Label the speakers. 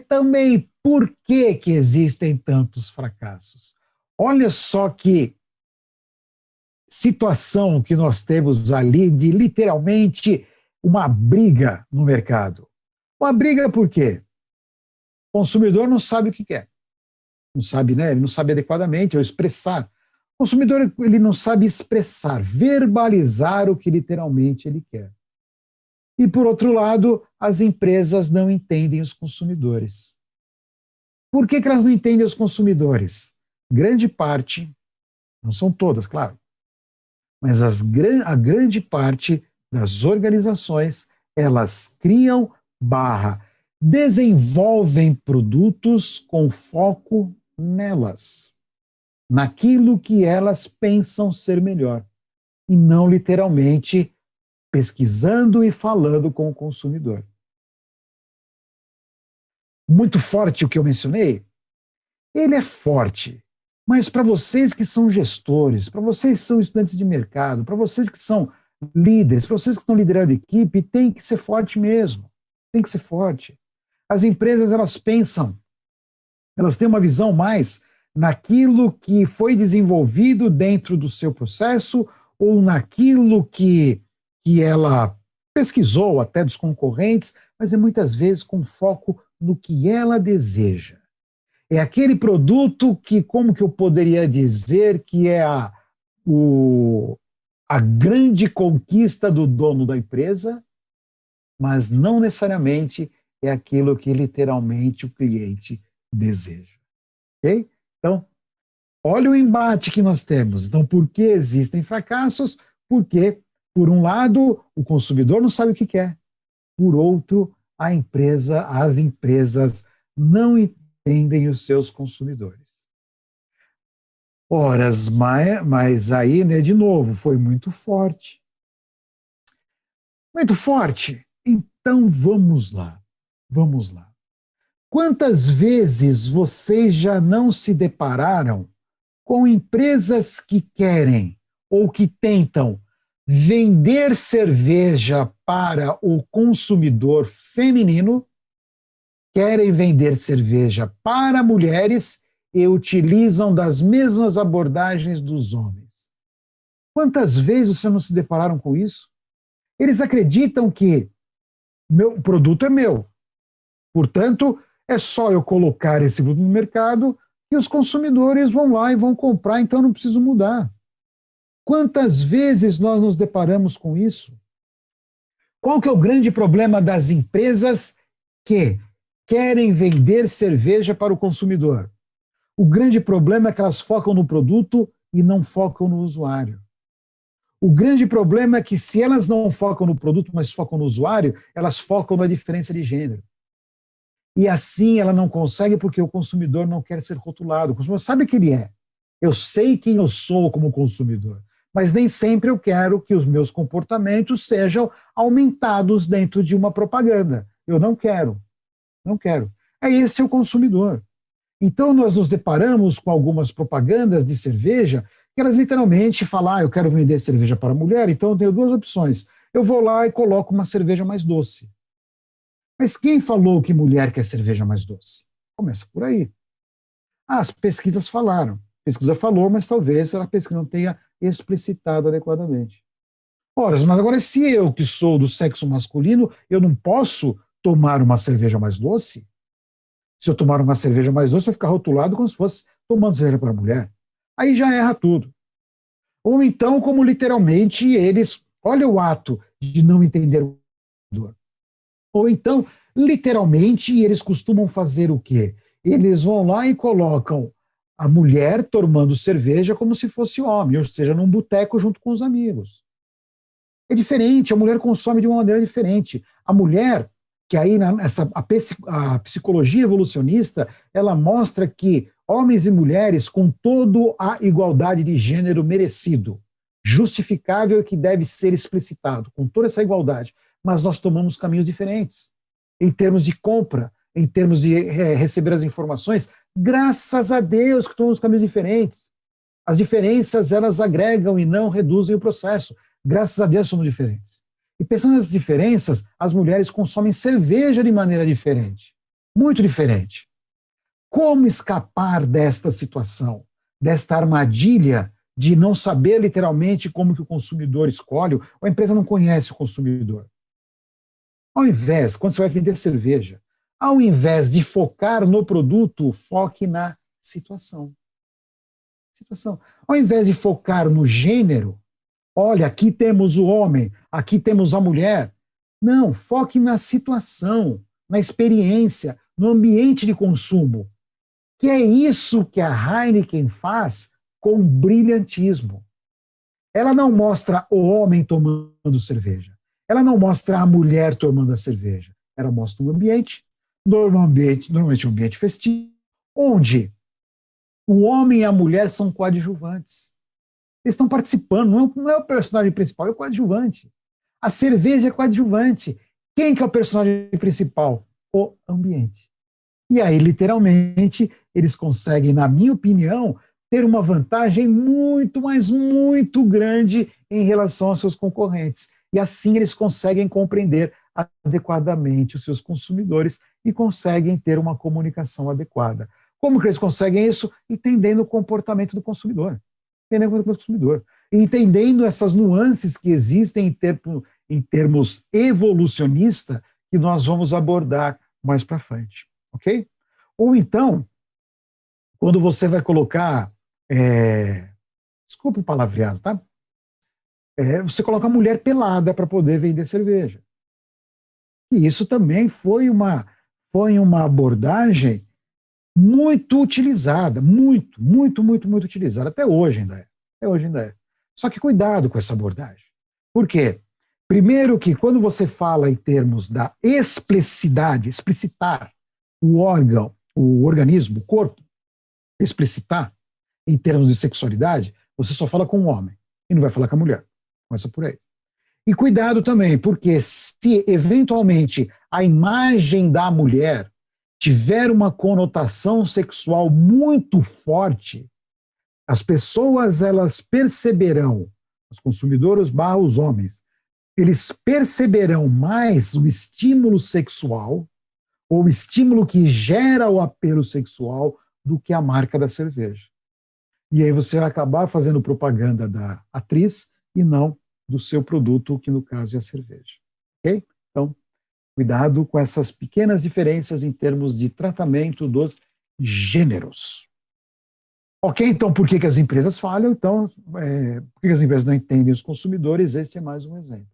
Speaker 1: também por que que existem tantos fracassos. Olha só que situação que nós temos ali de literalmente uma briga no mercado. Uma briga por quê? O consumidor não sabe o que quer. Não sabe, né? Ele não sabe adequadamente ou expressar. O consumidor ele não sabe expressar, verbalizar o que literalmente ele quer. E, por outro lado, as empresas não entendem os consumidores. Por que que elas não entendem os consumidores? Grande parte, não são todas, claro, mas a grande parte das organizações, elas criam desenvolvem produtos com foco nelas, naquilo que elas pensam ser melhor, e não literalmente pesquisando e falando com o consumidor. Muito forte o que eu mencionei? Ele é forte, mas para vocês que são gestores, para vocês que são estudantes de mercado, para vocês que são líderes, para vocês que estão liderando equipe, tem que ser forte mesmo, tem que ser forte. As empresas, elas pensam, elas têm uma visão mais naquilo que foi desenvolvido dentro do seu processo ou naquilo que ela pesquisou até dos concorrentes, mas é muitas vezes com foco no que ela deseja. É aquele produto que, como que eu poderia dizer, que é a grande conquista do dono da empresa, mas não necessariamente é aquilo que literalmente o cliente deseja. Ok? Então, olha o embate que nós temos. Então, por que existem fracassos? Porque, por um lado, o consumidor não sabe o que quer. Por outro, as empresas não entendem os seus consumidores. Ora, mas aí, né, de novo, foi muito forte. Muito forte. Então, vamos lá. Vamos lá. Quantas vezes vocês já não se depararam com empresas que querem ou que tentam vender cerveja para o consumidor feminino, querem vender cerveja para mulheres e utilizam das mesmas abordagens dos homens? Quantas vezes vocês não se depararam com isso? Eles acreditam que o produto é meu, portanto, é só eu colocar esse produto no mercado e os consumidores vão lá e vão comprar, então eu não preciso mudar. Quantas vezes nós nos deparamos com isso? Qual que é o grande problema das empresas que querem vender cerveja para o consumidor? O grande problema é que elas focam no produto e não focam no usuário. O grande problema é que se elas não focam no produto, mas focam no usuário, elas focam na diferença de gênero. E assim ela não consegue porque o consumidor não quer ser rotulado. O consumidor sabe quem ele é. Eu sei quem eu sou como consumidor, mas nem sempre eu quero que os meus comportamentos sejam aumentados dentro de uma propaganda. Eu não quero. Não quero. Esse é o consumidor. Então nós nos deparamos com algumas propagandas de cerveja que elas literalmente falam, eu quero vender cerveja para mulher, então eu tenho duas opções. Eu vou lá e coloco uma cerveja mais doce. Mas quem falou que mulher quer cerveja mais doce? Começa por aí. As pesquisas falaram. A pesquisa falou, mas talvez a pesquisa não tenha explicitado adequadamente. Ora, mas agora se eu que sou do sexo masculino, eu não posso tomar uma cerveja mais doce? Se eu tomar uma cerveja mais doce, vai ficar rotulado como se fosse tomando cerveja para mulher. Aí já erra tudo. Ou então, como literalmente eles, olha o ato de não entender o consumidor. Ou então, literalmente, eles costumam fazer o quê? Eles vão lá e colocam a mulher tomando cerveja como se fosse homem, ou seja, num boteco junto com os amigos. É diferente, a mulher consome de uma maneira diferente. A mulher, que aí a psicologia evolucionista, ela mostra que homens e mulheres com toda a igualdade de gênero merecido, justificável e que deve ser explicitado, com toda essa igualdade, mas nós tomamos caminhos diferentes, em termos de compra, em termos de receber as informações, graças a Deus que tomamos caminhos diferentes. As diferenças, elas agregam e não reduzem o processo. Graças a Deus somos diferentes. E pensando nas diferenças, as mulheres consomem cerveja de maneira diferente. Muito diferente. Como escapar desta situação, desta armadilha de não saber literalmente como que o consumidor escolhe, ou a empresa não conhece o consumidor? Ao invés, quando você vai vender cerveja, ao invés de focar no produto, foque na situação. Ao invés de focar no gênero, olha, aqui temos o homem, aqui temos a mulher. Não, foque na situação, na experiência, no ambiente de consumo. Que é isso que a Heineken faz com brilhantismo. Ela não mostra o homem tomando cerveja. Ela não mostra a mulher tomando a cerveja. Ela mostra um ambiente, normalmente um ambiente festivo, onde o homem e a mulher são coadjuvantes. Eles estão participando, não é o personagem principal, é o coadjuvante. A cerveja é coadjuvante. Quem que é o personagem principal? O ambiente. E aí, literalmente, eles conseguem, na minha opinião, ter uma vantagem muito, mas muito grande em relação aos seus concorrentes. E assim eles conseguem compreender adequadamente os seus consumidores e conseguem ter uma comunicação adequada. Como que eles conseguem isso? Entendendo o comportamento do consumidor. Entendendo o comportamento do consumidor. Entendendo essas nuances que existem em termos evolucionista que nós vamos abordar mais para frente. Ok? Ou então, quando você vai colocar, desculpa o palavreado, tá? Você coloca a mulher pelada para poder vender cerveja. E isso também foi uma abordagem muito utilizada, muito utilizada, até hoje ainda é. Até hoje ainda é. Só que cuidado com essa abordagem. Por quê? Primeiro que quando você fala em termos da explicitar o órgão, o organismo, o corpo, explicitar em termos de sexualidade, você só fala com o homem e não vai falar com a mulher. Começa por aí. E cuidado também, porque se eventualmente a imagem da mulher tiver uma conotação sexual muito forte, as pessoas elas perceberão, os consumidores barra os homens, eles perceberão mais o estímulo sexual ou o estímulo que gera o apelo sexual do que a marca da cerveja. E aí você vai acabar fazendo propaganda da atriz e não do seu produto, que no caso é a cerveja. Ok? Então, cuidado com essas pequenas diferenças em termos de tratamento dos gêneros. Ok, então por que as empresas falham? Então, por que as empresas não entendem os consumidores? Este é mais um exemplo.